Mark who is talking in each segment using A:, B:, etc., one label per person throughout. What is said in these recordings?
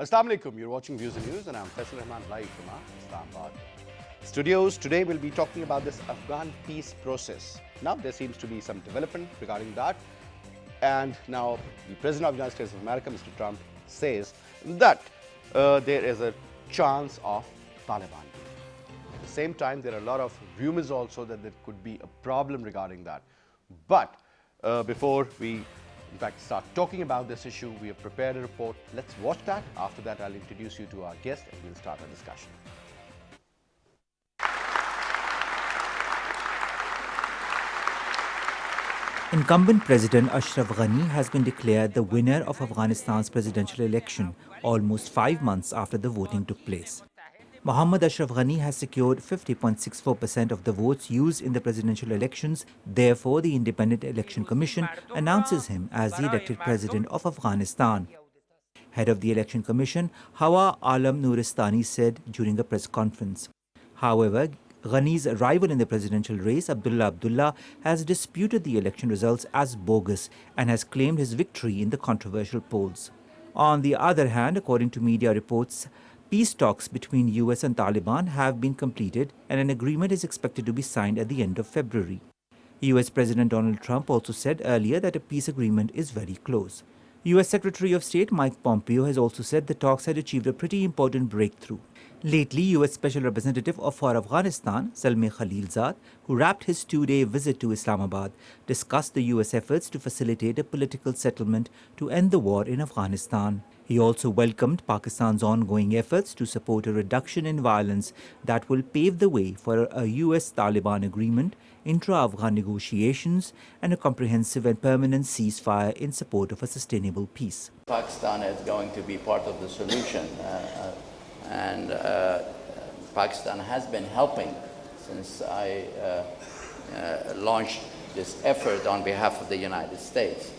A: Assalamu alaikum. You're watching Views and News, and I'm Faisal Rahman live from our Islamabad studios. Today we'll be talking about this Afghan peace process. Now there seems to be some development regarding that, and now the President of the United States of America, Mr. Trump, says that there is a chance of Taliban. At the same time, there are a lot of rumors also that there could be a problem regarding that. But before we in fact start talking about this issue, we have prepared a report. Let's watch that. After that, I'll introduce you to our guest and we'll start our discussion.
B: Incumbent President Ashraf Ghani has been declared the winner of Afghanistan's presidential election almost 5 months after the voting took place. Mohammad Ashraf Ghani has secured 50.64% of the votes used in the presidential elections. Therefore, the Independent Election Commission announces him as the elected president of Afghanistan. Head of the Election Commission, Hawa Alam Nuristani, said during a press conference. However, Ghani's rival in the presidential race, Abdullah Abdullah, has disputed the election results as bogus and has claimed his victory in the controversial polls. On the other hand, according to media reports, peace talks between US and Taliban have been completed and an agreement is expected to be signed at the end of February. US President Donald Trump also said earlier that a peace agreement is very close. US Secretary of State Mike Pompeo has also said the talks had achieved a pretty important breakthrough. Lately, US Special Representative for Afghanistan, Zalmay Khalilzad, who wrapped his 2-day visit to Islamabad, discussed the US efforts to facilitate a political settlement to end the war in Afghanistan. He also welcomed Pakistan's ongoing efforts to support a reduction in violence that will pave the way for a US-Taliban agreement, intra-Afghan negotiations, and a comprehensive and permanent ceasefire in support of a sustainable peace.
C: Pakistan is going to be part of the solution, and Pakistan has been helping since I launched this effort on behalf of the United States.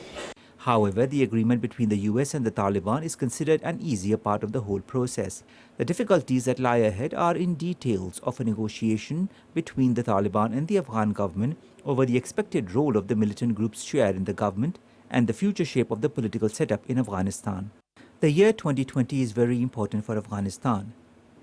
B: However, the agreement between the US and the Taliban is considered an easier part of the whole process. The difficulties that lie ahead are in details of a negotiation between the Taliban and the Afghan government over the expected role of the militant groups share in the government and the future shape of the political setup in Afghanistan. The year 2020 is very important for Afghanistan.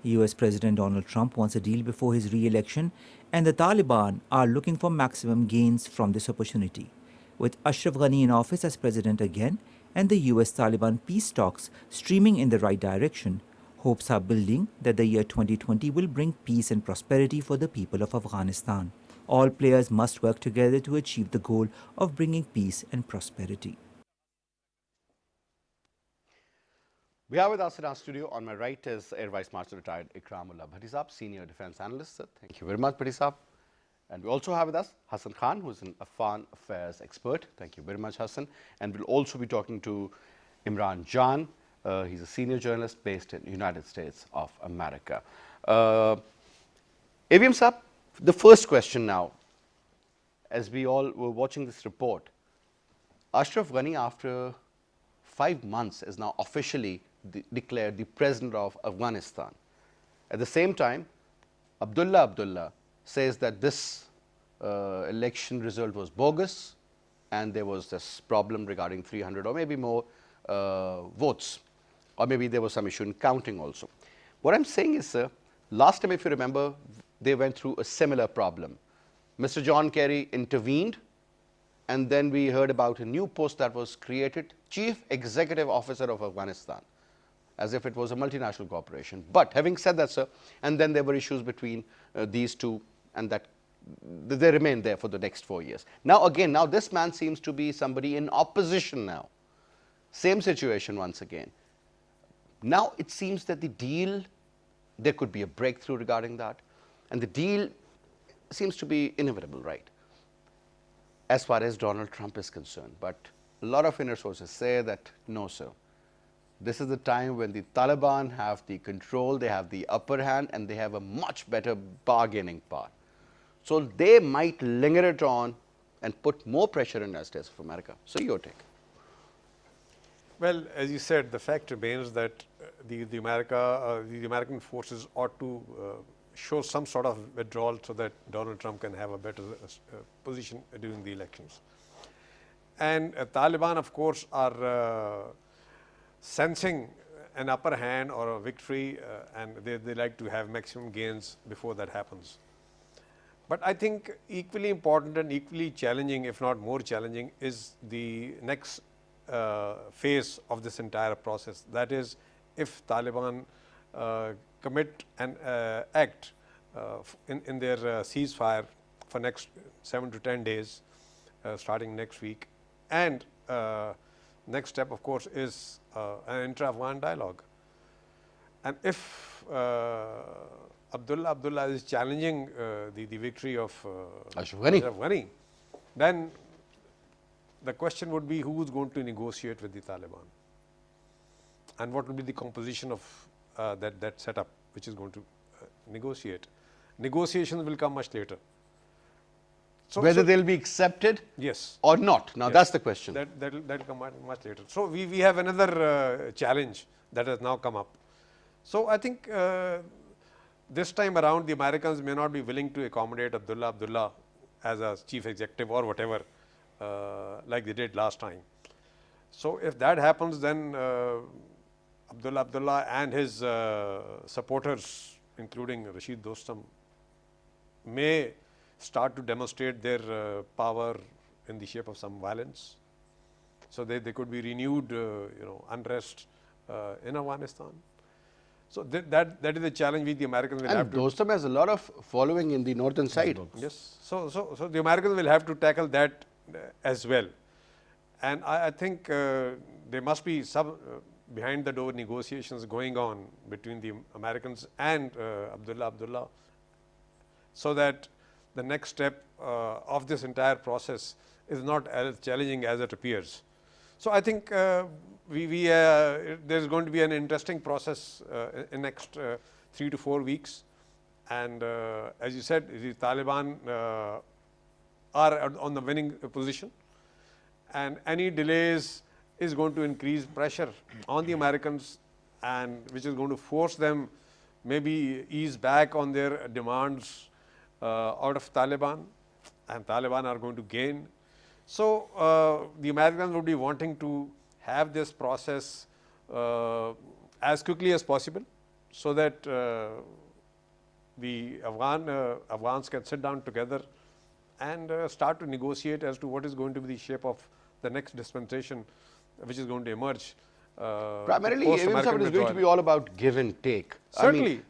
B: US President Donald Trump wants a deal before his re-election, and the Taliban are looking for maximum gains from this opportunity. With Ashraf Ghani in office as president again and the US-Taliban peace talks streaming in the right direction, hopes are building that the year 2020 will bring peace and prosperity for the people of Afghanistan. All players must work together to achieve the goal of bringing peace and prosperity.
A: We have with us in our studio, on my right is Air Vice Marshal retired Ikramullah Bhatti Saab, Senior Defence Analyst. Sir, thank you very much, Bhatti Saab. And we also have with us Hassan Khan, who is an Afghan affairs expert. Thank you very much, Hassan. And we'll also be talking to Imran Jan. He's a senior journalist based in the United States of America. AVM Saab, the first question now, as we all were watching this report, Ashraf Ghani, after 5 months, is now officially declared the president of Afghanistan. At the same time, Abdullah Abdullah says that this election result was bogus and there was this problem regarding 300 or maybe more votes, or maybe there was some issue in counting also. What I'm saying is, sir, last time, if you remember, they went through a similar problem. Mr. John Kerry intervened, and then we heard about a new post that was created, Chief Executive Officer of Afghanistan, as if it was a multinational corporation. But having said that, sir, and then there were issues between these two, and that they remained there for the next 4 years. Now again, now this man seems to be somebody in opposition now. Same situation once again. Now it seems that the deal, there could be a breakthrough regarding that, and the deal seems to be inevitable, right, as far as Donald Trump is concerned. But a lot of inner sources say that no, sir, this is the time when the Taliban have the control, they have the upper hand, and they have a much better bargaining power. So they might linger it on and put more pressure in the United States of America. So your take.
D: Well, as you said, the fact remains that the American forces ought to show some sort of withdrawal so that Donald Trump can have a better position during the elections. And Taliban, of course, are sensing an upper hand or a victory, and they like to have maximum gains before that happens. But I think equally important and equally challenging, if not more challenging, is the next phase of this entire process. That is, if Taliban commit and act in their ceasefire for next 7 to 10 days, starting next week, and next step, of course, is an intra-Afghan dialogue. And if Abdullah is challenging the victory of
A: Ashraf Ghani.
D: Ashraf Ghani, then the question would be who is going to negotiate with the Taliban, and what will be the composition of that setup which is going to negotiate. Negotiations will come much later.
A: Whether they'll be accepted
D: yes,
A: or not. Now
D: Yes.
A: that's the question.
D: that'll come much later. So we have another challenge that has now come up. So I think this time around the Americans may not be willing to accommodate Abdullah as a chief executive or whatever, like they did last time. So if that happens, then Abdullah and his supporters, including Rashid Dostum, may start to demonstrate their power in the shape of some violence. So they could be renewed, unrest in Afghanistan. So that is a challenge which the Americans will have
A: And
D: to.
A: Dostum has a lot of following in the northern side.
D: Yes. So the Americans will have to tackle that as well. And I think there must be some behind the door negotiations going on between the Americans and Abdullah, so that the next step of this entire process is not as challenging as it appears. So I think there's going to be an interesting process in next 3 to 4 weeks. And as you said, the Taliban are on the winning position, and any delays is going to increase pressure on the Americans, and which is going to force them maybe ease back on their demands out of Taliban, and Taliban are going to gain. So the Americans would be wanting to have this process as quickly as possible, so that the Afghans can sit down together and start to negotiate as to what is going to be the shape of the next dispensation which is going to emerge.
A: Primarily,
D: post-American
A: it is going to be all about give and take.
D: Certainly.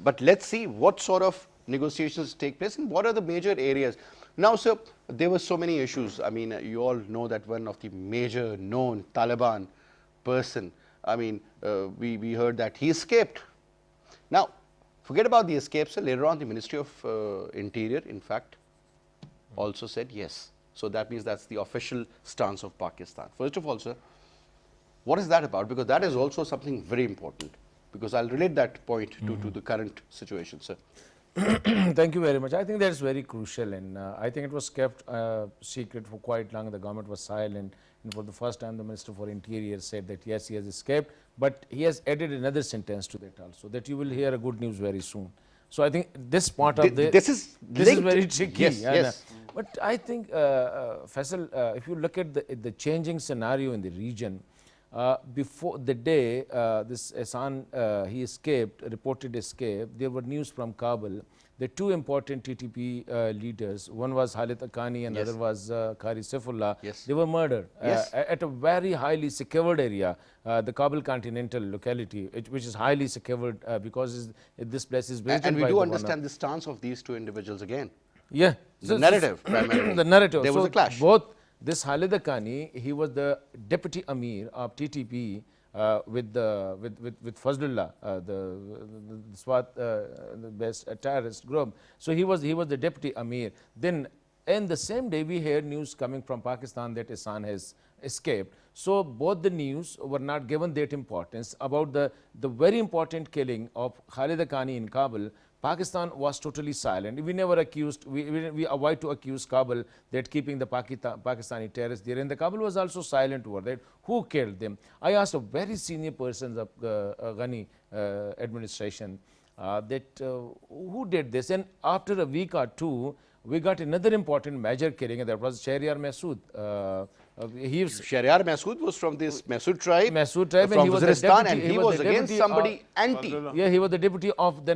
A: But let's see what sort of negotiations take place and what are the major areas. Now, sir, there were so many issues. I mean, you all know that one of the major known Taliban person, I mean, we heard that he escaped. Now, forget about the escape, sir. Later on, the Ministry of Interior, in fact, also said yes. So that means that's the official stance of Pakistan. First of all, sir, what is that about? Because that is also something very important. Because I'll relate that point to the current situation, sir.
E: Thank you very much. I think that's very crucial, and I think it was kept secret for quite long. The government was silent, and for the first time the Minister for Interior said that yes, he has escaped, but he has added another sentence to that also, that you will hear a good news very soon. So I think this part of
A: This is linked.
E: very tricky.
A: Yes,
E: and,
A: yes.
E: but I think, Faisal, if you look at the changing scenario in the region, before the day this Ehsan, he escaped, reported escape, there were news from Kabul. The two important TTP leaders, one was Khalid Haqqani and
A: Yes.
E: other was Qari Saifullah,
A: Yes.
E: they were murdered
A: Yes.
E: at a very highly secured area, the Kabul continental locality, which is highly secured because this place is visited
A: And we
E: by
A: do
E: the one
A: understand the stance of these two individuals again.
E: yeah.
A: The narrative, primarily.
E: The narrative.
A: There was
E: So
A: a clash.
E: Both this Khalid Haqqani, he was the deputy Amir of TTP with Fazlullah, the SWAT, the best terrorist group. So he was the deputy Amir. Then, and the same day we heard news coming from Pakistan that Ehsan has escaped. So both the news were not given that importance. About the very important killing of Khalid Haqqani in Kabul, Pakistan was totally silent. We never accused, we avoid to accuse Kabul that keeping the Pakistani terrorists there. And the Kabul was also silent over that. Who killed them? I asked a very senior person of Ghani administration who did this. And after a week or two, we got another important major killing, and that was Shahryar Masood. He was
A: Shahryar Masood was from this Masood tribe,
E: Masood tribe, and
A: from
E: he was the
A: Waziristan,
E: deputy-
A: and
E: he
A: he
E: was
A: was
E: the
A: against
E: deputy
A: somebody
E: of-
A: anti.
E: yeah, he was the deputy of the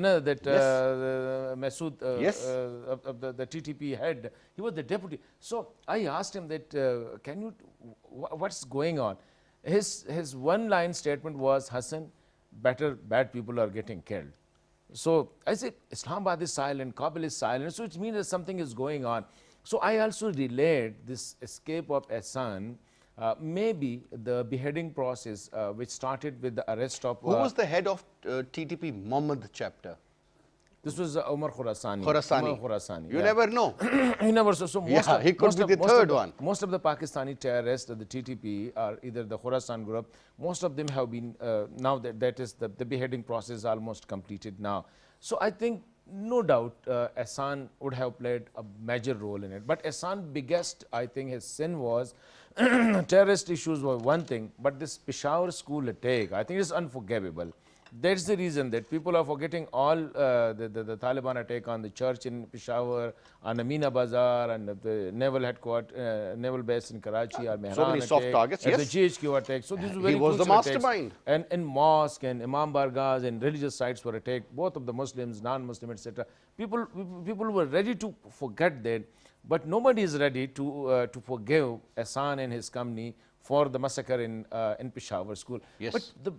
E: Masood,
A: Yes.
E: of the TTP head. He was the deputy. So I asked him that, can you, what's going on? His one line statement was, Hassan, bad people are getting killed. So I said, Islamabad is silent, Kabul is silent, so it means that something is going on. So I also relate this escape of Hassan, maybe the beheading process which started with the arrest of...
A: Who was the head of TTP Muhammad chapter?
E: This was Umar Khurasani.
A: Khorasani.
E: Umar Khurasani,
A: You
E: yeah.
A: never know.
E: You never saw. So most
A: Yeah,
E: of,
A: he could
E: most
A: be
E: of-
A: the
E: most
A: third
E: of the-
A: one.
E: Most of the Pakistani terrorists of the TTP are either the Khorasan group. Most of them have been, now that is the beheading process is almost completed now. So I think no doubt Hassan would have played a major role in it. But Hassan biggest, I think his sin was, terrorist issues were one thing, but this Peshawar school attack, I think is unforgivable. That's the reason that people are forgetting all the Taliban attack on the church in Peshawar, on Amina Bazaar, and the naval headquarters, naval base in Karachi, or Mehran
A: many soft
E: attack,
A: targets,
E: and
A: yes.
E: the GHQ attack. So these
A: He
E: were very
A: was the
E: crucial attacks.
A: mastermind.
E: And in mosque and Imam Bargahs and religious sites were attacked, both of the Muslims, non-Muslim, etc. People were ready to forget that, but nobody is ready to forgive Hassan and his company for the massacre in Peshawar school.
A: Yes.
E: But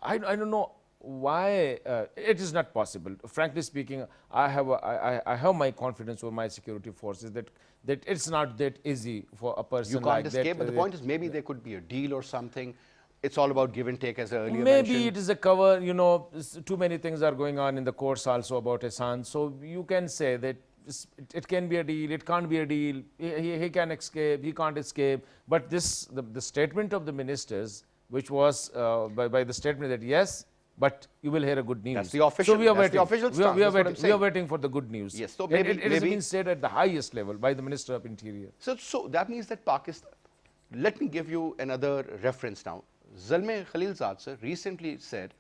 E: I don't know why it is not possible. Frankly speaking, I have my confidence over my security forces that it's not that easy for a person
A: You can't
E: like
A: escape,
E: that.
A: but the point is maybe there could be a deal or something. It's all about give and take, as I earlier
E: Maybe
A: mentioned.
E: it is a cover, you know, too many things are going on in the courts also about Hassan. So you can say that it can be a deal, it can't be a deal, he can escape, he can't escape. But the statement of the ministers, which was by the statement that yes, but you will hear a good news.
A: That's the official-
E: So we are
A: that's the
E: waiting.
A: official
E: We are
A: stance, that's what I'm
E: waiting. We are
A: saying.
E: waiting for the good news.
A: Yes, so
E: And
A: maybe-
E: it has
A: maybe-
E: been said at the highest level by the Minister of Interior.
A: So that means that Pakistan, let me give you another reference now. Zalmay Khalilzad sir recently said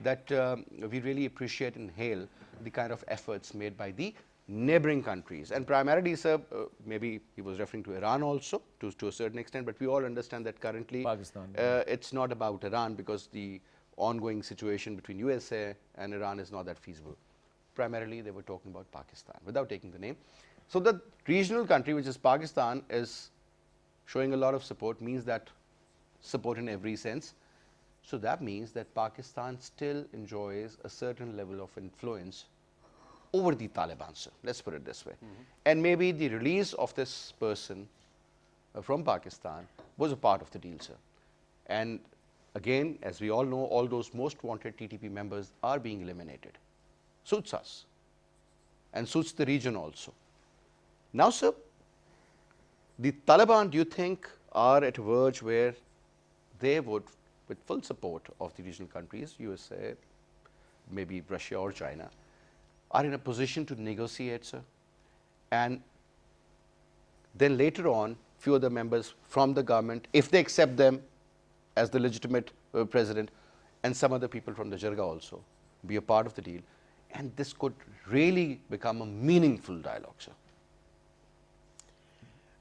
A: that we really appreciate and hail the kind of efforts made by the neighboring countries. And primarily, sir, maybe he was referring to Iran also to a certain extent, but we all understand that currently
E: Pakistan.
A: it's not about Iran because the ongoing situation between USA and Iran is not that feasible. Primarily, they were talking about Pakistan without taking the name. So the regional country, which is Pakistan, is showing a lot of support, means that support in every sense. So that means that Pakistan still enjoys a certain level of influence over the Taliban, sir. Let's put it this way. And maybe the release of this person from Pakistan was a part of the deal, sir. And again, as we all know, all those most wanted TTP members are being eliminated. Suits us and suits the region also. Now, sir, the Taliban, do you think, are at a verge where they would, with full support of the regional countries, USA, maybe Russia or China, are in a position to negotiate, sir? And then later on, few other members from the government, if they accept them as the legitimate president, and some other people from the Jirga also, be a part of the deal. And this could really become a meaningful dialogue, sir.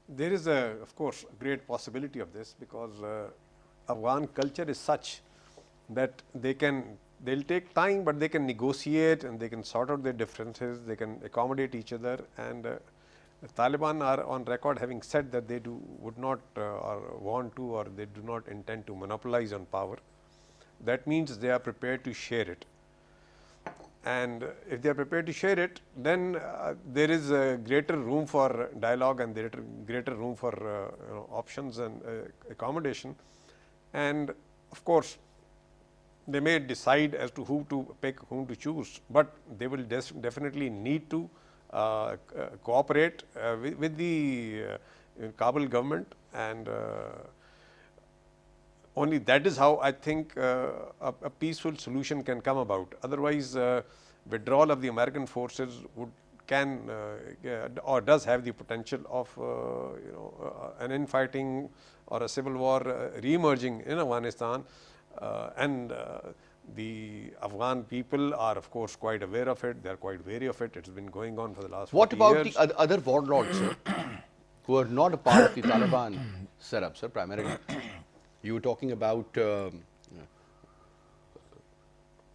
D: There is, of course, a great possibility of this because Afghan culture is such that they'll take time, but they can negotiate and they can sort out their differences, they can accommodate each other. And the Taliban are on record having said that they would not or want to, or they do not intend to monopolize on power. That means they are prepared to share it. And if they are prepared to share it, then there is a greater room for dialogue and greater room for options and accommodation. And of course, they may decide as to who to pick, whom to choose, but they will definitely need to cooperate with the Kabul government and Only that is how I think a peaceful solution can come about. Otherwise, withdrawal of the American forces can or does have the potential of an infighting or a civil war re-emerging in Afghanistan, and the Afghan people are of course quite aware of it. They are quite wary of it. It's been going on for the last 40
A: What about
D: years.
A: the other warlords, sir, who are not a part of the Taliban setup, sir, primarily? You were talking about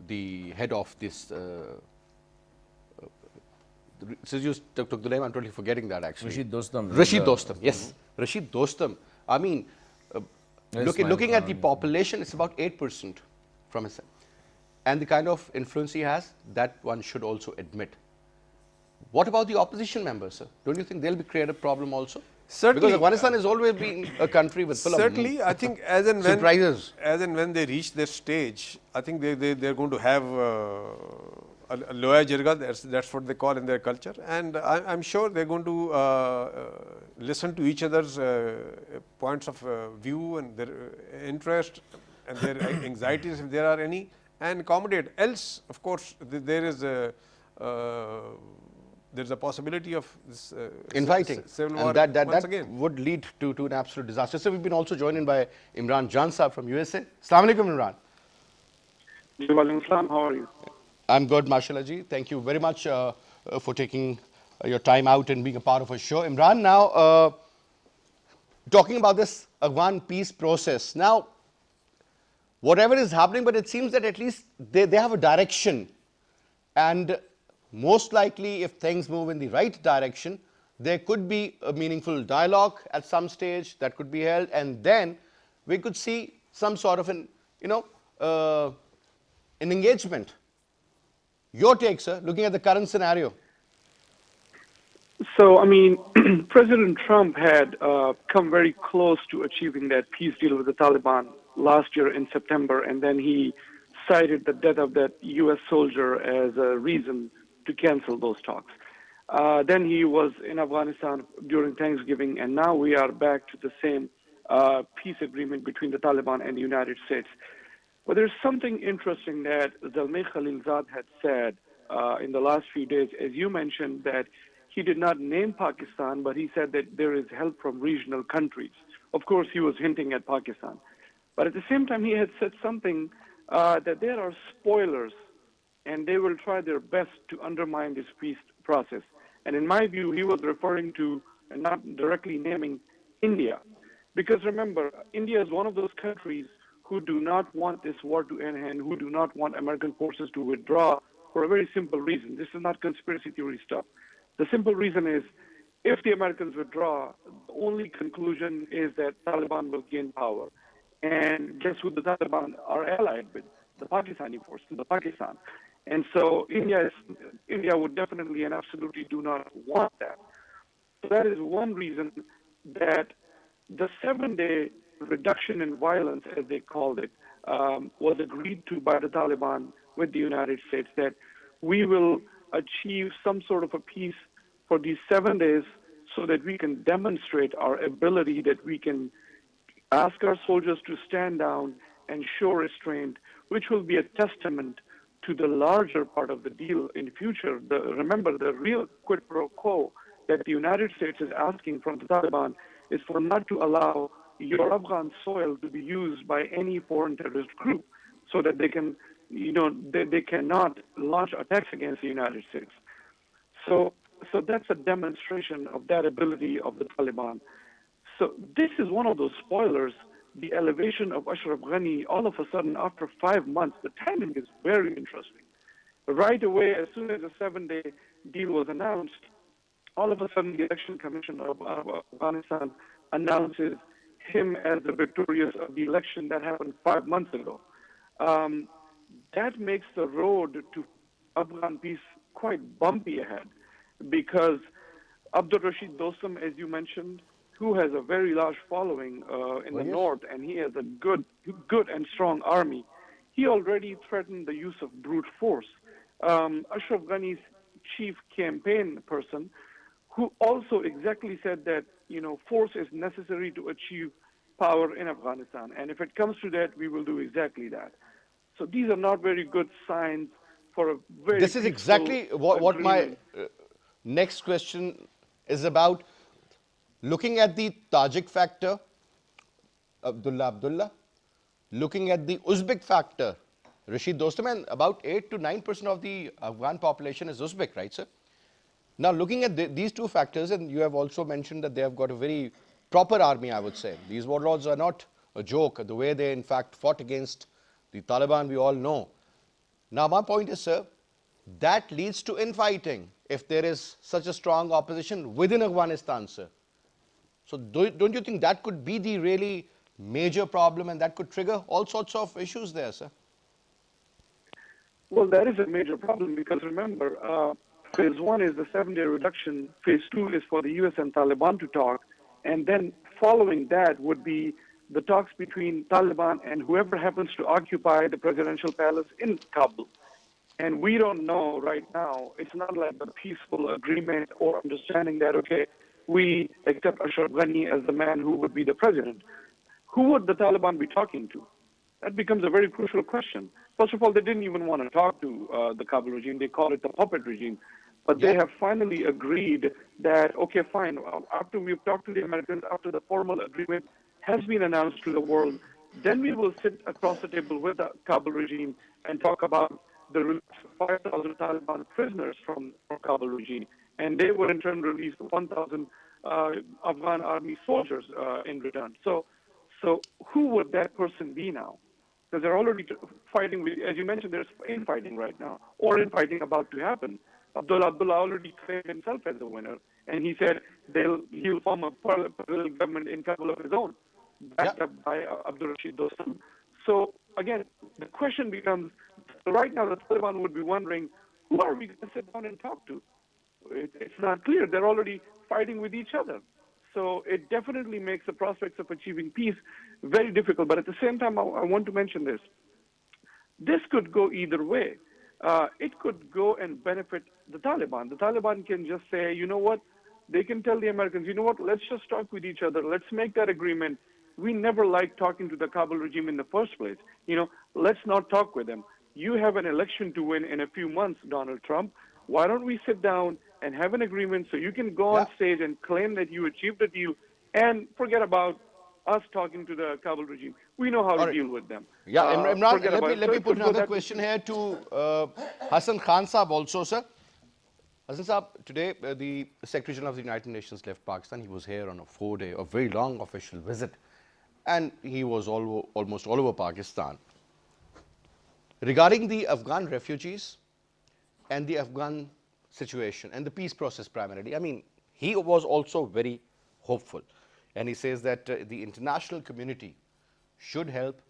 A: the head of this. Since you took the name, I'm totally forgetting that actually.
E: Rashid Dostum.
A: Rashid Dostum, yes. Rashid Dostum. I mean, looking at the population, it's about 8% from his. And the kind of influence he has, that one should also admit. What about the opposition members, sir? Don't you think they'll create a problem also?
D: Certainly.
A: Because Afghanistan has always been a country with full
D: Certainly, I think as and
A: surprises.
D: when they reach this stage, I think they're going to have a loya jirga. That's what they call in their culture, and I'm sure they're going to listen to each other's points of view and their interest and their anxieties, if there are any, and accommodate. Else, of course, there's a possibility of this
A: Inviting,
D: civil war
A: and that
D: once again.
A: would lead to an absolute disaster. So we've been also joined in by Imran Jan Saab from USA. Assalamu alaikum, Imran.
F: Walaikum Assalam. How are you?
A: I'm good, mashallah ji. Thank you very much for taking your time out and being a part of our show. Imran, now talking about this Afghan peace process. Now, whatever is happening, but it seems that at least they have a direction, and most likely if things move in the right direction, there could be a meaningful dialogue at some stage that could be held, and then we could see some sort of an engagement. Your take, sir, looking at the current scenario.
F: So, I mean, President Trump had come very close to achieving that peace deal with the Taliban last year in September, and then he cited the death of that U.S. soldier as a reason to cancel those talks. Then he was in Afghanistan during Thanksgiving, and now we are back to the same peace agreement between the Taliban and the United States. But there's something interesting that Zalmay Khalilzad had said in the last few days, as you mentioned, that he did not name Pakistan, but he said that there is help from regional countries. Of course, he was hinting at Pakistan. But at the same time, he had said something that there are spoilers, and they will try their best to undermine this peace process. And in my view, he was referring to, and not directly naming, India. Because remember, India is one of those countries who do not want this war to end and who do not want American forces to withdraw for a very simple reason. This is not conspiracy theory stuff. The simple reason is, if the Americans withdraw, the only conclusion is that Taliban will gain power. And guess who the Taliban are allied with? The Pakistani forces, the Pakistan. And so India would definitely and absolutely do not want that. So that is one reason that the 7-day reduction in violence, as they called it, was agreed to by the Taliban with the United States, that we will achieve some sort of a peace for these 7 days so that we can demonstrate our ability, that we can ask our soldiers to stand down and show restraint, which will be a testament to the larger part of the deal in future. Remember, the real quid pro quo that the United States is asking from the Taliban is for not to allow your Afghan soil to be used by any foreign terrorist group, so that they can, they cannot launch attacks against the United States. So that's a demonstration of that ability of the Taliban. So this is one of those spoilers, the elevation of Ashraf Ghani all of a sudden after 5 months. The timing is very interesting. Right away, as soon as the 7-day deal was announced, all of a sudden the Election Commission of Afghanistan announces him as the victorious of the election that happened 5 months ago. That makes the road to Afghan peace quite bumpy ahead, because Abdul Rashid Dostum, as you mentioned, who has a very large following in the north, and he has a good and strong army, he already threatened the use of brute force. Ashraf Ghani's chief campaign person, who also exactly said that force is necessary to achieve power in Afghanistan. And if it comes to that, we will do exactly that. So these are not very good signs for a very
A: This is
F: peaceful
A: exactly what my
F: agreement.
A: next question is about. Looking at the Tajik factor, Abdullah, looking at the Uzbek factor, Rashid Dostum, and about 8 to 9% of the Afghan population is Uzbek, right, sir? Now, looking at these two factors, and you have also mentioned that they have got a very proper army, I would say. These warlords are not a joke. The way they, in fact, fought against the Taliban, we all know. Now, my point is, sir, that leads to infighting if there is such a strong opposition within Afghanistan, sir. So, don't you think that could be the really major problem and that could trigger all sorts of issues there, sir?
F: Well, that is a major problem because remember, phase one is the 7-day reduction. Phase two is for the U.S. and Taliban to talk. And then following that would be the talks between Taliban and whoever happens to occupy the presidential palace in Kabul. And we don't know right now. It's not like a peaceful agreement or understanding that, okay, we accept Ashraf Ghani as the man who would be the president. Who would the Taliban be talking to? That becomes a very crucial question. First of all, they didn't even want to talk to the Kabul regime. They call it the puppet regime. But they have finally agreed that, okay, fine, after we've talked to the Americans, after the formal agreement has been announced to the world, then we will sit across the table with the Kabul regime and talk about the release of 5,000 Taliban prisoners from Kabul regime. And they would in turn release 1,000 Afghan army soldiers in return. So who would that person be now? Because they're already fighting with, as you mentioned, there's infighting right now, or infighting about to happen. Abdullah already claimed himself as a winner, and he said he'll form a parallel government in Kabul of his own, backed up by Abdul Rashid Dostum. So again, the question becomes, right now the Taliban would be wondering, who are we going to sit down and talk to? It's not clear. They're already fighting with each other. So it definitely makes the prospects of achieving peace very difficult. But at the same time, I want to mention this. This could go either way. It could go and benefit the Taliban. The Taliban can just say, you know what? They can tell the Americans, you know what? Let's just talk with each other. Let's make that agreement. We never liked talking to the Kabul regime in the first place. Let's not talk with them. You have an election to win in a few months, Donald Trump. Why don't we sit down and have an agreement so you can go on stage and claim that you achieved a deal and forget about us talking to the Kabul regime. We know how to deal with them.
A: Yeah, Imran, let me put another
F: that
A: question here to Hassan Khan Saab also, sir. Hassan Saab, today the Secretary General of the United Nations left Pakistan. He was here on a 4-day, a very long official visit, and he was almost all over Pakistan. Regarding the Afghan refugees and the Afghan situation and the peace process primarily, I mean, he was also very hopeful. And he says that the international community should help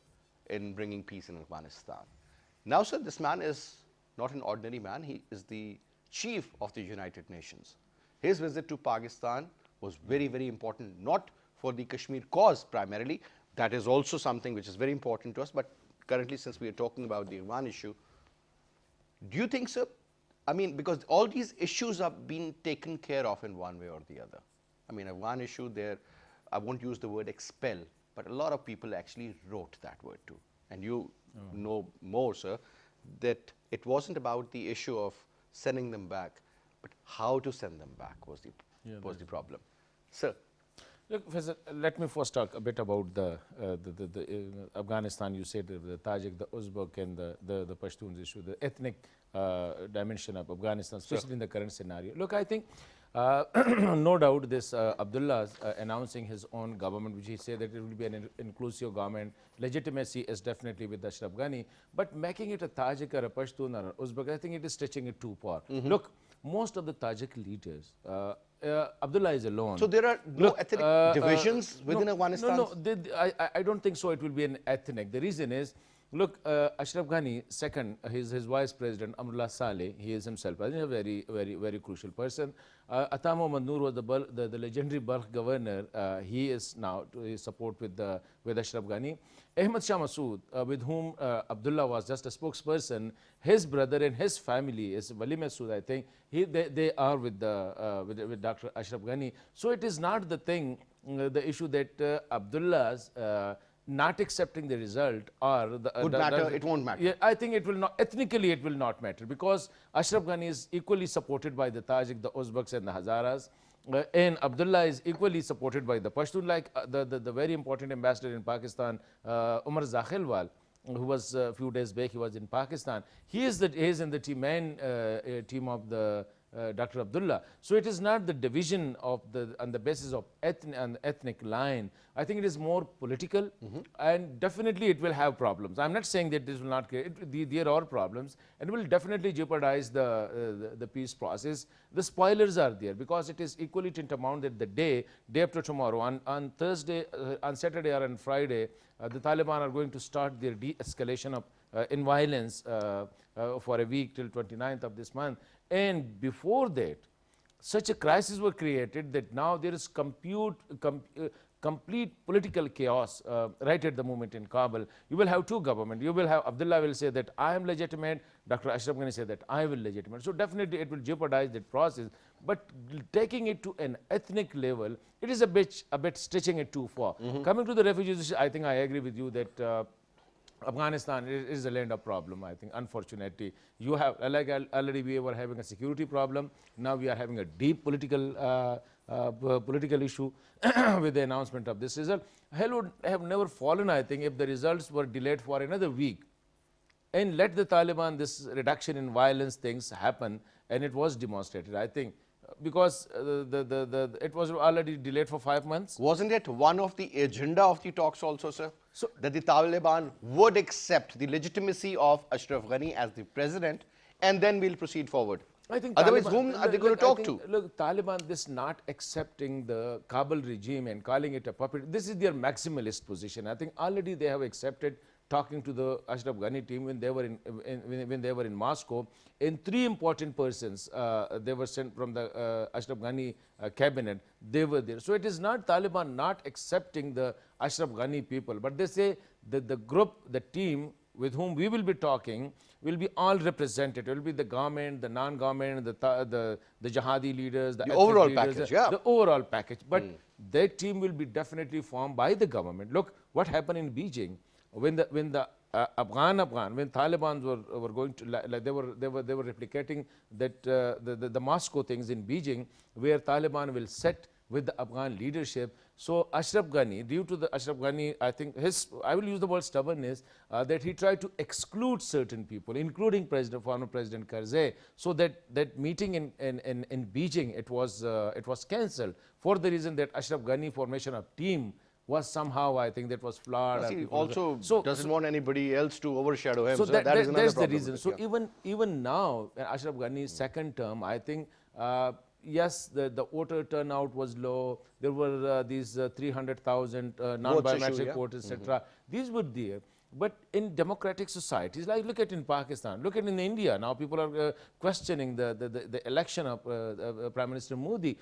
A: in bringing peace in Afghanistan. Now, sir, this man is not an ordinary man. He is the chief of the United Nations. His visit to Pakistan was very, very important, not for the Kashmir cause primarily. That is also something which is very important to us. But currently, since we are talking about the Afghan issue, do you think, sir, I mean, because all these issues are being taken care of in one way or the other. I mean, Afghan issue there, I won't use the word expel, but a lot of people actually wrote that word too. And you know more, sir, that it wasn't about the issue of sending them back, but how to send them back was the problem. Sir.
E: Look, Faisal, let me first talk a bit about the Afghanistan. You said the Tajik, the Uzbek, and the Pashtuns issue, the ethnic dimension of Afghanistan, especially in the current scenario. Look, I think no doubt this Abdullah announcing his own government, which he said that it will be an inclusive government. Legitimacy is definitely with Ashraf Ghani, but making it a Tajik or a Pashtun or an Uzbek, I think it is stretching it too far. Look, most of the Tajik leaders, Abdullah is alone.
A: So there are no ethnic divisions within Afghanistan?
E: No, I don't think so. It will be an ethnic. The reason is, look, Ashraf Ghani, second, his vice president, Amrullah Saleh, he is himself, I think, a very, very, very crucial person. Ata Mohammad Noor was the legendary Balkh governor. He is now to his support with Ashraf Ghani. Ahmad Shah Massoud, with whom Abdullah was just a spokesperson, his brother and his family is Wali Massoud, I think. They are with Dr. Ashraf Ghani. So it is not the thing the issue that Abdullah's not accepting the result or the
A: Would matter, it won't matter.
E: Yeah, I think it will not, ethnically it will not matter, because Ashraf Ghani is equally supported by the Tajik, the Uzbeks and the Hazaras. And Abdullah is equally supported by the Pashtun, like the very important ambassador in Pakistan, Umar Zakhilwal, who was a few days back, he was in Pakistan. He is in the team of the Dr. Abdullah. So it is not the division of on the basis of ethnic line. I think it is more political, and definitely it will have problems. I'm not saying that this will not create. There are problems, and will definitely jeopardize the peace process. The spoilers are there, because it is equally tantamount that the day after tomorrow, on Thursday, on Saturday or on Friday, the Taliban are going to start their de-escalation of in violence for a week till 29th of this month. And before that, such a crisis was created that now there is complete political chaos right at the moment in Kabul. You will have two governments. You will have Abdullah will say that I am legitimate, Dr. Ashraf Ghani say that I will legitimate. So definitely it will jeopardize that process. But taking it to an ethnic level, it is a bit stretching it too far. Coming to the refugees, I think I agree with you that Afghanistan is a land of problem, I think, unfortunately. You have, like already we were having a security problem, now we are having a deep political issue with the announcement of this result. Hell would have never fallen, I think, if the results were delayed for another week. And let the Taliban, this reduction in violence things happen, and it was demonstrated, I think, because it was already delayed for 5 months.
A: Wasn't it one of the agenda of the talks also, sir? So that the Taliban would accept the legitimacy of Ashraf Ghani as the president, and then we'll proceed forward.
E: I think
A: otherwise,
E: Taliban,
A: whom are they going to talk to?
E: Look, Taliban, this not accepting the Kabul regime and calling it a puppet, this is their maximalist position. I think already they have accepted talking to the Ashraf Ghani team when they were in Moscow, and 3 important persons they were sent from the Ashraf Ghani cabinet. They were there. So it is not Taliban not accepting the Ashraf Ghani people, but they say that the group, the team with whom we will be talking will be all represented. It will be the government, the non-government, the jihadi leaders, the
A: overall
E: leaders,
A: package, yeah.
E: the overall package. But that team will be definitely formed by the government. Look what happened in Beijing. When the Afghan, when Taliban were going to, like they were replicating that the Moscow things in Beijing, where Taliban will sit with the Afghan leadership. So Ashraf Ghani, due to the Ashraf Ghani, I think I will use the word stubbornness, that he tried to exclude certain people, including former President Karzai. So that meeting in Beijing, it was cancelled for the reason that Ashraf Ghani formation of team was somehow, I think, that was flawed.
A: He also doesn't want anybody else to overshadow him.
E: So
A: that is another
E: that's
A: problem.
E: the reason. So even now, in Ashraf Ghani's second term, I think, yes, the voter turnout was low. There were these 300,000 non-biometric voters, etc. These were there. But in democratic societies, like look at in Pakistan, look at in India, now people are questioning the election of Prime Minister Modi.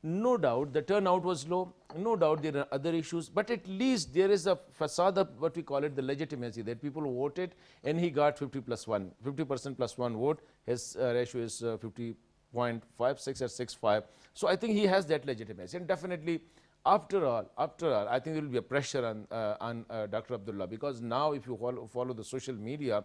E: No doubt the turnout was low, no doubt there are other issues, but at least there is a facade of what we call it the legitimacy, that people voted and he got 50% plus 1 vote. His ratio is 50.56 or 65. So I think he has that legitimacy, and definitely after all, I think there will be a pressure on Dr. Abdullah, because now if you follow the social media,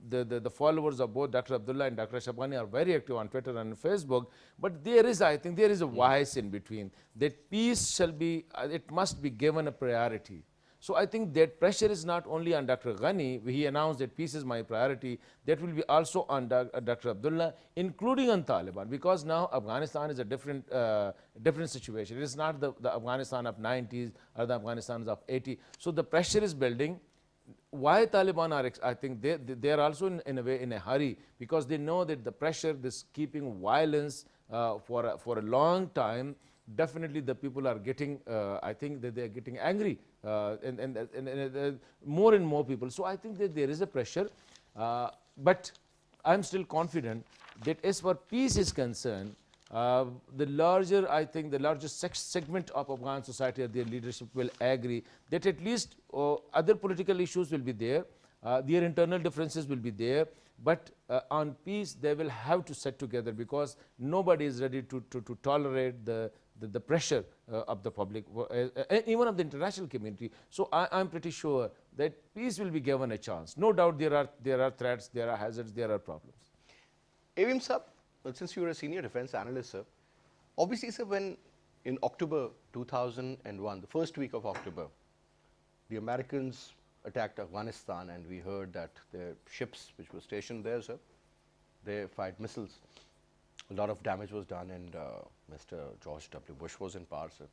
E: the followers of both Dr. Abdullah and Dr. Ashraf Ghani are very active on Twitter and Facebook. But I think there is a voice in between that peace it must be given a priority. So I think that pressure is not only on Dr. Ghani. He announced that peace is my priority. That will be also on Dr. Abdullah, including on Taliban, because now Afghanistan is a different situation. It is not the Afghanistan of 90s or the Afghanistan of 80. So the pressure is building. Why Taliban are, I think they are also in a way in a hurry, because they know that the pressure, this keeping violence for a long time, definitely the people are getting, I think that they are getting angry, and more and more people. So I think that there is a pressure, but I'm still confident that as far peace is concerned, the largest segment of Afghan society or their leadership will agree that at least other political issues will be there, their internal differences will be there, but on peace they will have to sit together, because nobody is ready to tolerate the the pressure of the public, even of the international community. So I'm pretty sure that peace will be given a chance. No doubt there are threats, there are hazards, there are problems.
A: Avim sir, since you are a senior defense analyst, sir, obviously, sir, when in October 2001, the first week of October, the Americans attacked Afghanistan, and we heard that their ships which were stationed there, sir, they fired missiles. A lot of damage was done, and Mr. George W. Bush was in power, sir.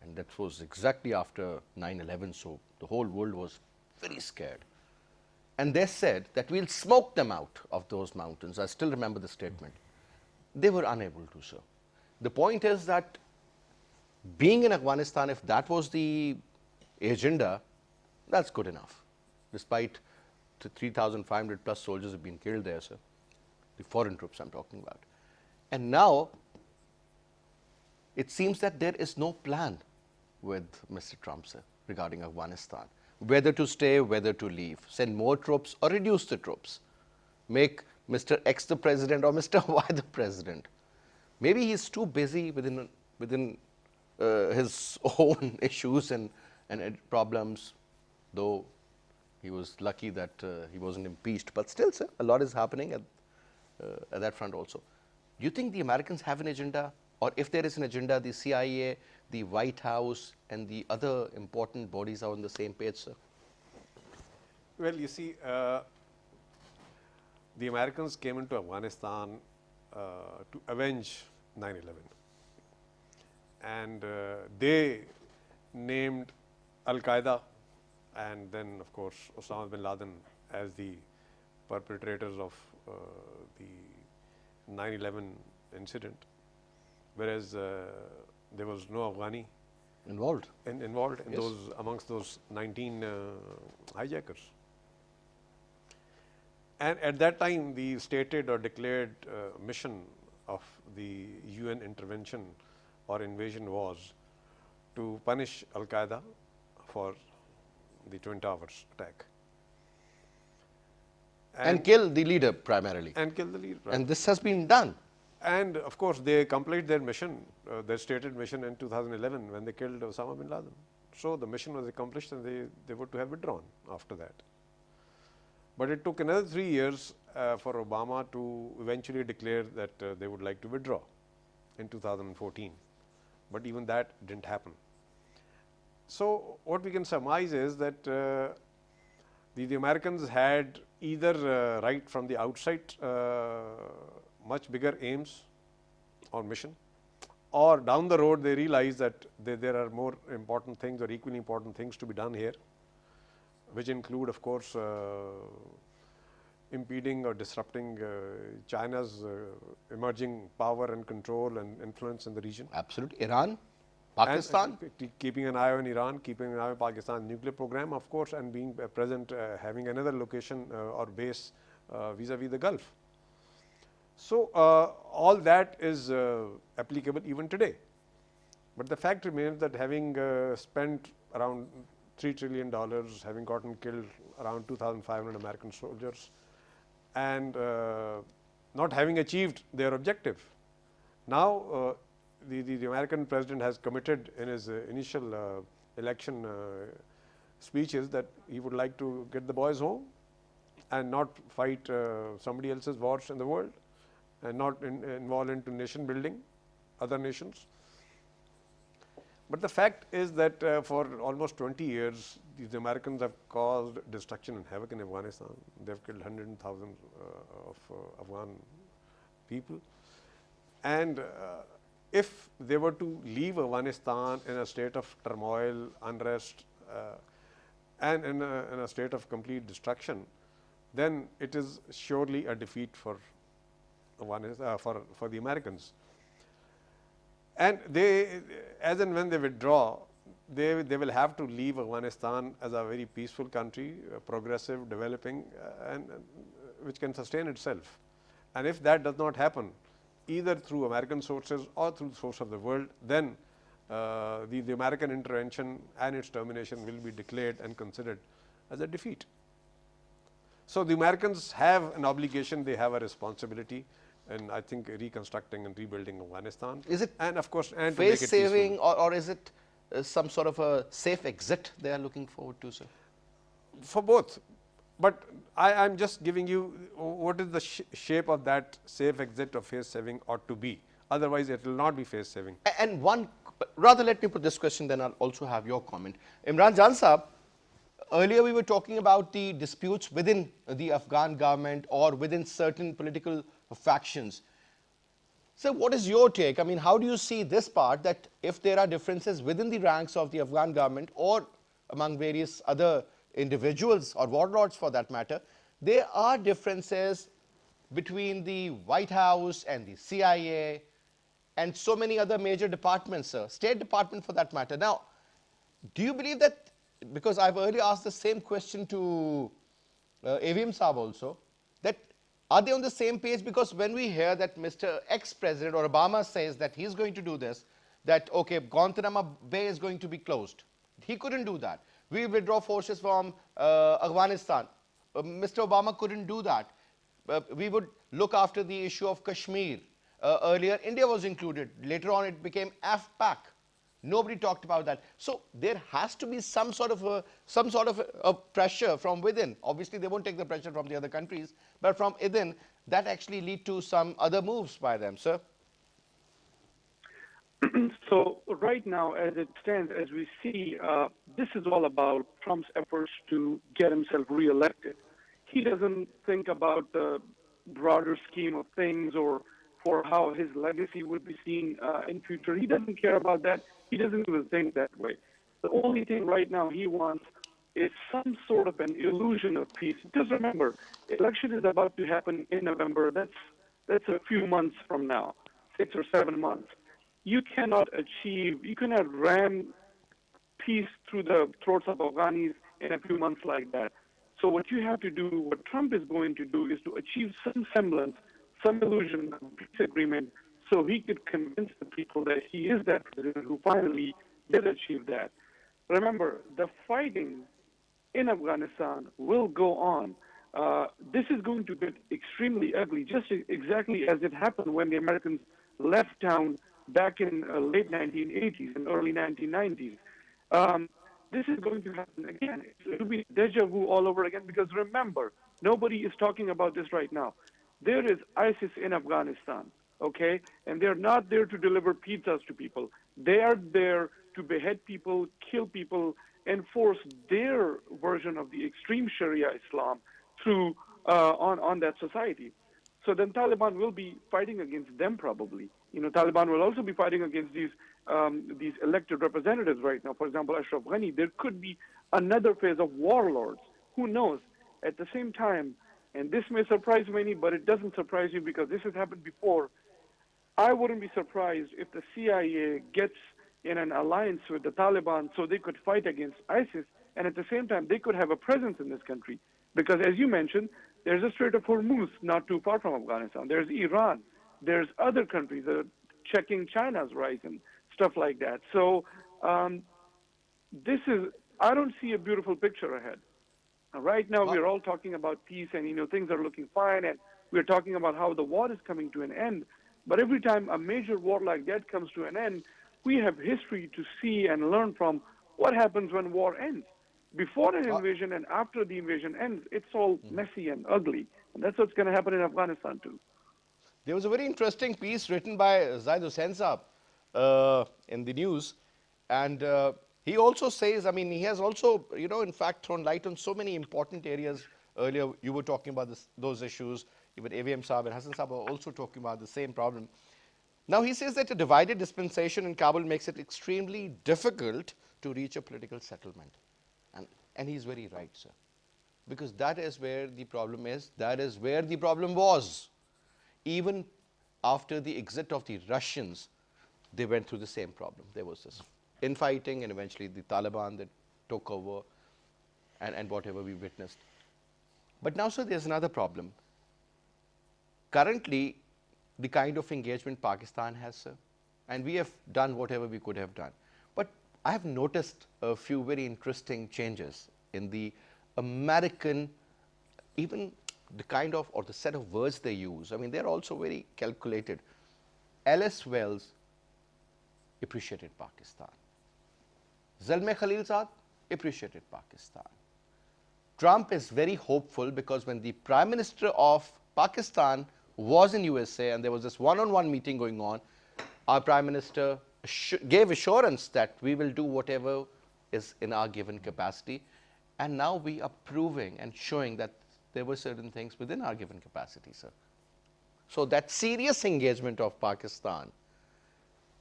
A: And that was exactly after 9/11, so the whole world was very scared. And they said that we'll smoke them out of those mountains. I still remember the statement. They were unable to, sir. The point is that being in Afghanistan, if that was the agenda, that's good enough. Despite the 3,500 plus soldiers have been killed there, sir. The foreign troops I'm talking about. And now, it seems that there is no plan with Mr. Trump, sir, regarding Afghanistan. Whether to stay, whether to leave, send more troops or reduce the troops, make Mr. X the president or Mr. Y the president. Maybe he's too busy within his own issues and problems, though he was lucky that he wasn't impeached. But still, sir, a lot is happening at that front also. Do you think the Americans have an agenda? Or if there is an agenda, the CIA, the White House, and the other important bodies are on the same page, sir?
D: Well, you see, the Americans came into Afghanistan to avenge 9/11. And they named Al-Qaeda and then, of course, Osama bin Laden as the perpetrators of the 9/11 incident, whereas there was no Afghani
A: Involved.
D: involved in
A: Yes.
D: amongst those 19 hijackers. And at that time, the stated or declared mission of the UN intervention or invasion was to punish Al-Qaeda for the Twin Towers attack.
A: And kill the leader primarily.
D: And kill the leader. right.
A: And this has been done.
D: And of course, they completed their mission, their stated mission in 2011 when they killed Osama bin Laden. So the mission was accomplished and they were to have withdrawn after that. But it took another 3 years for Obama to eventually declare that they would like to withdraw in 2014. But even that didn't happen. So what we can surmise is that the Americans had either right from the outside much bigger aims or mission, or down the road they realize that there are more important things or equally important things to be done here, which include, of course, impeding or disrupting China's emerging power and control and influence in the region.
A: Absolutely. Iran, Pakistan.
D: And keeping an eye on Iran, keeping an eye on Pakistan's nuclear program, of course, and being present, having another location or base vis-a-vis the Gulf. So all that is applicable even today. But the fact remains that having spent around $3 trillion, having gotten killed around 2,500 American soldiers, and not having achieved their objective. Now, the American president has committed in his initial election speeches that he would like to get the boys home and not fight somebody else's wars in the world and not involve into nation building, other nations. But the fact is that for almost 20 years, the Americans have caused destruction and havoc in Afghanistan. They've killed hundreds of thousands of Afghan people. And if they were to leave Afghanistan in a state of turmoil, unrest, and in a state of complete destruction, then it is surely a defeat for the Americans. And they, as and when they withdraw, they will have to leave Afghanistan as a very peaceful country, progressive, developing, and which can sustain itself. And if that does not happen, either through American sources or through the source of the world, then the American intervention and its termination will be declared and considered as a defeat. So the Americans have an obligation, they have a responsibility and I think reconstructing and rebuilding Afghanistan.
A: Is it
D: and of course, and to make
A: face
D: it peaceful.
A: saving, or is it some sort of a safe exit they are looking forward to, sir?
D: For both, but I'm just giving you what is the shape of that safe exit or face saving ought to be. Otherwise, it will not be face saving.
A: And one, rather let me put this question, then I'll also have your comment. Imran Jan Saab, earlier we were talking about the disputes within the Afghan government or within certain political factions. So what is your take? I mean, how do you see this part, that if there are differences within the ranks of the Afghan government or among various other individuals or warlords for that matter, there are differences between the White House and the CIA and so many other major departments, sir, State Department for that matter. Now, do you believe that, because I've earlier asked the same question to AVM Saab also, that are they on the same page? Because when we hear that Mr. Ex-President or Obama says that he's going to do this, that okay, Guantanamo Bay is going to be closed. He couldn't do that. We withdraw forces from Afghanistan. Mr. Obama couldn't do that. We would look after the issue of Kashmir. Earlier, India was included. Later on, it became AFPAC. Nobody talked about that. So there has to be some sort of a pressure from within. Obviously, they won't take the pressure from the other countries, but from within, that actually lead to some other moves by them, sir.
F: So right now, as it stands, as we see, this is all about Trump's efforts to get himself reelected. He doesn't think about the broader scheme of things or for how his legacy would be seen in future. He doesn't care about that. He doesn't even think that way. The only thing right now he wants is some sort of an illusion of peace. Because remember, election is about to happen in November. That's a few months from now, 6 or 7 months. You cannot ram peace through the throats of Afghanis in a few months like that. So what you have to do, what Trump is going to do, is to achieve some semblance, some illusion of peace agreement, so he could convince the people that he is that president who finally did achieve that. Remember, the fighting in Afghanistan will go on. This is going to get extremely ugly, just exactly as it happened when the Americans left town back in late 1980s and early 1990s. This is going to happen again. It will be deja vu all over again, because remember, nobody is talking about this right now. There is ISIS in Afghanistan, okay? And they're not there to deliver pizzas to people. They are there to behead people, kill people, enforce their version of the extreme Sharia Islam through on that society. So then Taliban will be fighting against them probably. You know, Taliban will also be fighting against these elected representatives right now. For example, Ashraf Ghani. There could be another phase of warlords. Who knows? At the same time, and this may surprise many, but it doesn't surprise you because this has happened before. I wouldn't be surprised if the CIA gets in an alliance with the Taliban so they could fight against ISIS, and at the same time, they could have a presence in this country. Because as you mentioned, there's a Strait of Hormuz not too far from Afghanistan. There's Iran. There's other countries that are checking China's rise and stuff like that. So I don't see a beautiful picture ahead. Right now, we're all talking about peace and, you know, things are looking fine, and we're talking about how the war is coming to an end. But every time a major war like that comes to an end, we have history to see and learn from what happens when war ends. Before an invasion and after the invasion ends, it's all messy and ugly. And that's what's going to happen in Afghanistan too.
A: There was a very interesting piece written by Zaid Hussain Saab in the news, and he also says, I mean, he has also, you know, in fact, thrown light on so many important areas. Earlier, you were talking about those issues. Even AVM Saab and Hassan Saab are also talking about the same problem. Now, he says that a divided dispensation in Kabul makes it extremely difficult to reach a political settlement. And he's very right, sir. Because that is where the problem is. That is where the problem was. Even after the exit of the Russians, they went through the same problem. There was this infighting, and eventually the Taliban that took over, and whatever we witnessed. But now, sir, there's another problem. Currently, the kind of engagement Pakistan has, sir, and we have done whatever we could have done. But I have noticed a few very interesting changes in the American, even the kind of, or the set of words they use, I mean, they're also very calculated. L.S. Wells appreciated Pakistan. Zalmay Khalilzad appreciated Pakistan. Trump is very hopeful because when the Prime Minister of Pakistan was in USA and there was this one-on-one meeting going on, our Prime Minister gave assurance that we will do whatever is in our given capacity. And now we are proving and showing that there were certain things within our given capacity, sir. So that serious engagement of Pakistan,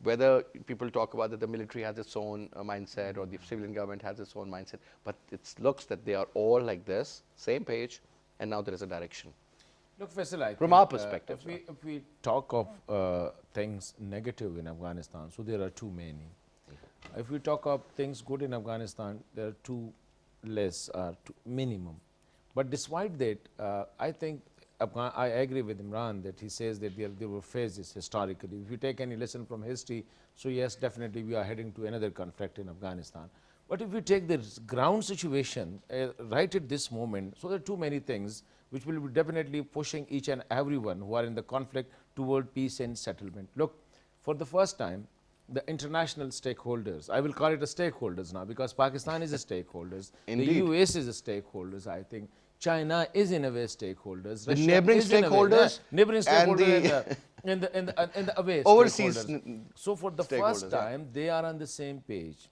A: whether people talk about that the military has its own mindset or the civilian government has its own mindset, but it looks that they are all like this, same page, and now there is a direction.
E: Look, Faisal, I
A: From
E: think,
A: our perspective,
E: if we talk of things negative in Afghanistan, so there are too many. If we talk of things good in Afghanistan, there are two less, two minimum. But despite that, I think I agree with Imran that he says that there were phases historically. If you take any lesson from history, so yes, definitely we are heading to another conflict in Afghanistan. But if you take the ground situation right at this moment, so there are too many things which will be definitely pushing each and everyone who are in the conflict toward peace and settlement. Look, for the first time, the international stakeholders, I will call it a stakeholders now because Pakistan is a stakeholders,
A: Indeed.
E: the US is a stakeholders, I think. China is in a way stakeholders.
A: The
E: Russia
A: neighboring
E: is in a way,
A: stakeholders
E: neighboring
A: and
E: stakeholders and the away
A: overseas
E: stakeholders. So for the
A: stakeholders,
E: first time, they are on the same page.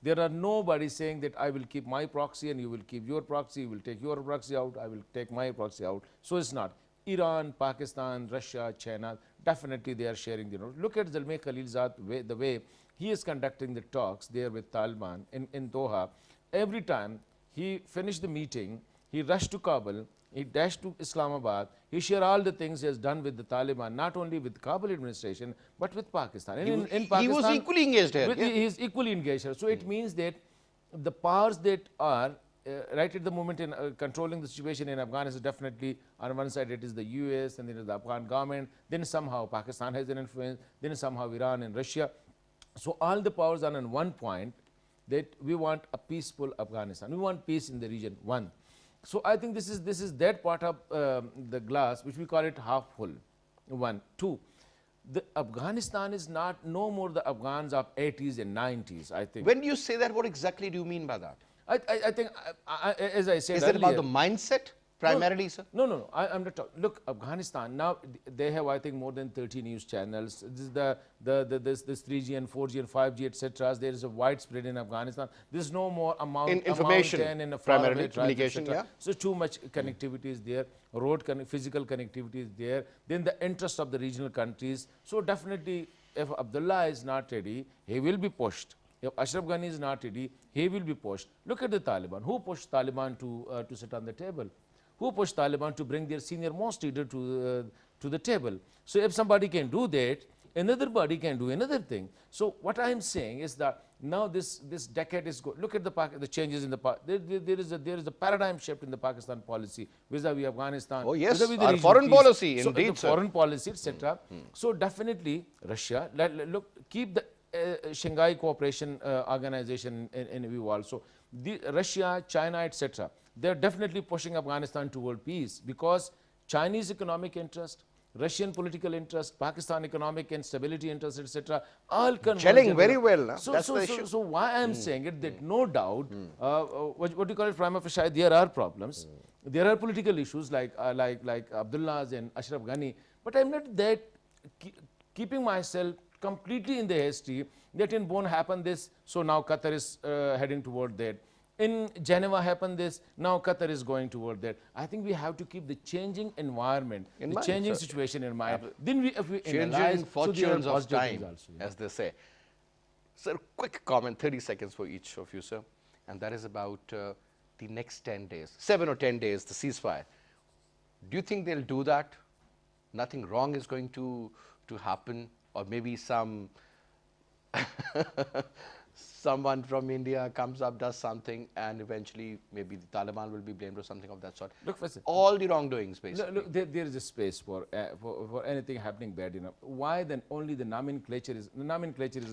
E: There are nobody saying that I will keep my proxy and you will keep your proxy, you will take your proxy out, I will take my proxy out. So it's not. Iran, Pakistan, Russia, China, definitely they are sharing the note. Look at Zalmay Khalilzad, the way he is conducting the talks there with Taliban in Doha. Every time he finished the meeting, he rushed to Kabul, he dashed to Islamabad, he shared all the things he has done with the Taliban, not only with the Kabul administration, but with Pakistan. And in Pakistan,
A: he was equally engaged here. Yeah.
E: He is equally engaged here. So it means that the powers that are right at the moment in controlling the situation in Afghanistan, definitely on one side it is the US and then it is the Afghan government, then somehow Pakistan has an influence, then somehow Iran and Russia. So all the powers are on one point that we want a peaceful Afghanistan. We want peace in the region, one. So I think this is that part of the glass which we call it half full, one. Two, the Afghanistan is not no more the Afghans of 80s and 90s, I think.
A: When you say that, what exactly do you mean by that?
E: I think, as I said
A: Is
E: earlier,
A: it about the mindset primarily, sir?
E: No. I'm not talking. Look, Afghanistan now they have I think more than 30 news channels. This is this 3G and 4G and 5G etc. There is a widespread in Afghanistan. There's no more
A: Information,
E: a mountain and a
A: primarily
E: faraway tribes,
A: communication,
E: etc.
A: yeah.
E: So too much connectivity is there. Physical connectivity is there. Then the interest of the regional countries. So definitely, if Abdullah is not ready, he will be pushed. If Ashraf Ghani is not ready, he will be pushed. Look at the Taliban. Who pushed Taliban to sit on the table? Who pushed Taliban to bring their senior most leader to the table? So if somebody can do that, another body can do another thing. So what I am saying is that now this decade is good. Look at the changes in the there is a paradigm shift in the Pakistan policy vis-a-vis Afghanistan.
A: Oh, yes,
E: vis-a-vis the
A: our
E: regional
A: foreign
E: peace.
A: policy,
E: So
A: indeed,
E: the
A: sir.
E: foreign policy, etc. So definitely Russia. Look, keep the Shanghai Cooperation Organization in view also. Russia, China, etc. They are definitely pushing Afghanistan toward peace because Chinese economic interest, Russian political interest, Pakistan economic and stability interest, etc. all converge.
A: Gelling very well, no?
E: So,
A: That's
E: so,
A: the
E: so,
A: issue.
E: so why I am saying it that no doubt, what do you call it, prima facie, there are problems. There are political issues like Abdullah's and Ashraf Ghani, but I'm not that keeping myself completely in the history that in Bonn happened this, so now Qatar is heading toward that. In Geneva happened this, now Qatar is going toward that. I think we have to keep the changing environment,
A: In
E: the
A: mind,
E: changing
A: sir.
E: situation in mind. Then if we
A: Changing
E: analyze, so there are
A: fortunes of
E: positive
A: time,
E: things also. Yeah.
A: as they say. Sir, quick comment, 30 seconds for each of you, sir. And that is about the next 10 days, 7 or 10 days, the ceasefire. Do you think they'll do that? Nothing wrong is going to happen? Or maybe someone from India comes up, does something, and eventually maybe the Taliban will be blamed or something of that sort.
E: Look, Faisal,
A: All the wrongdoings, basically.
E: look, there is a space for anything happening bad enough. Why then only the nomenclature is now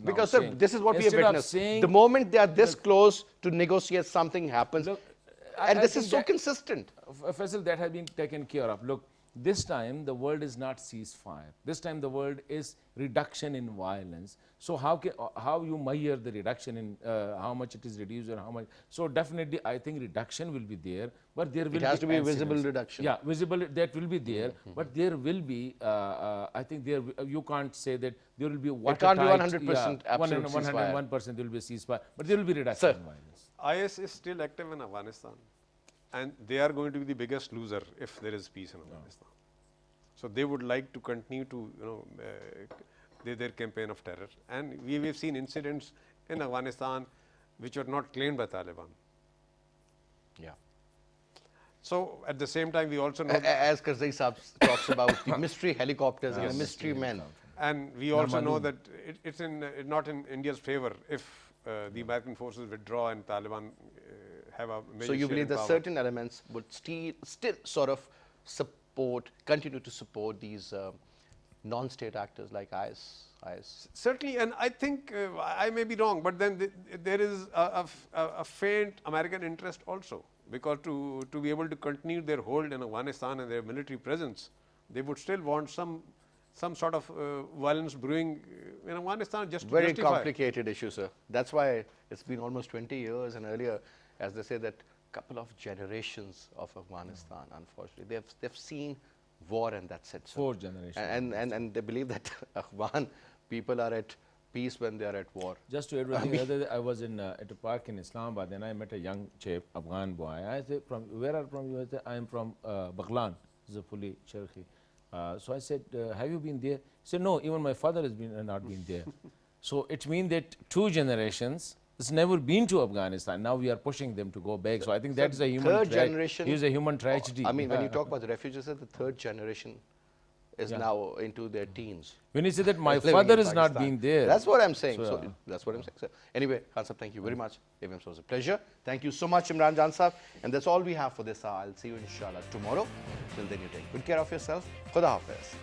A: Because, sir,
E: saying,
A: this is what we have
E: instead of
A: witnessed.
E: saying,
A: The moment they are this close to negotiate, something happens.
E: Look,
A: And this
E: think
A: is so
E: that-
A: consistent.
E: Faisal, that has been taken care of. Look, this time the world is not ceasefire. This time the world is reduction in violence. So how you measure the reduction in how much it is reduced or how much? So definitely, I think reduction will be there, but there will
A: has to be a
E: incidents.
A: visible reduction.
E: Yeah, visible that will be there, but there will be. I think there you can't say that there will be
A: can't be
E: watertight,
A: 100% absolute ceasefire.
E: 101% there will be ceasefire, but there will be reduction
A: Sir.
E: in violence.
D: IS is still active in Afghanistan, and they are going to be the biggest loser if there is peace in Afghanistan. So they would like to continue to, their campaign of terror. And we have seen incidents in Afghanistan which were not claimed by Taliban.
A: Yeah.
D: So at the same time, we also know,
A: As Karzai Saab talks about the mystery helicopters and the mystery men.
D: and we also know that it's not in India's favor if the American forces withdraw and Taliban have a major
A: So you
D: share
A: believe
D: in
A: that
D: power.
A: certain elements would still sort of continue to support these non-state actors like IS?
D: Certainly, and I think I may be wrong, but then there is a faint American interest also, because to be able to continue their hold in Afghanistan and their military presence, they would still want some sort of violence brewing in Afghanistan just to
A: Very
D: justify.
A: complicated issue, sir. That's why it's been almost 20 years, and earlier, as they say, that couple of generations of Afghanistan, unfortunately, they've seen war, and that's it. Sir.
E: 4 generations.
A: And they believe that Afghan people are at peace when they are at war.
E: Just to add one thing, the other day I was at a park in Islamabad and I met a young chap, Afghan boy. I said, where are you from? I said, I am from Baghlan, Zafuli, Cherkhi. So I said, have you been there? He said, no, even my father has not been there. So it means that 2 generations has never been to Afghanistan. Now we are pushing them to go back. So I think that is a human
A: third generation.
E: It is a human tragedy.
A: I mean, when you talk about the refugees, the third generation is now into their teens.
E: When you say that my
A: living
E: father
A: in
E: has not
A: Pakistan.
E: been there.
A: That's what I'm saying.
E: So,
A: So that's what I'm saying. Sir. Anyway, Khan Sahab, thank you very much. It was a pleasure. Thank you so much, Imran Jan Sahab. And that's all we have for this hour. I'll see you inshallah tomorrow. Till then, you take good care of yourself. Khuda Hafiz.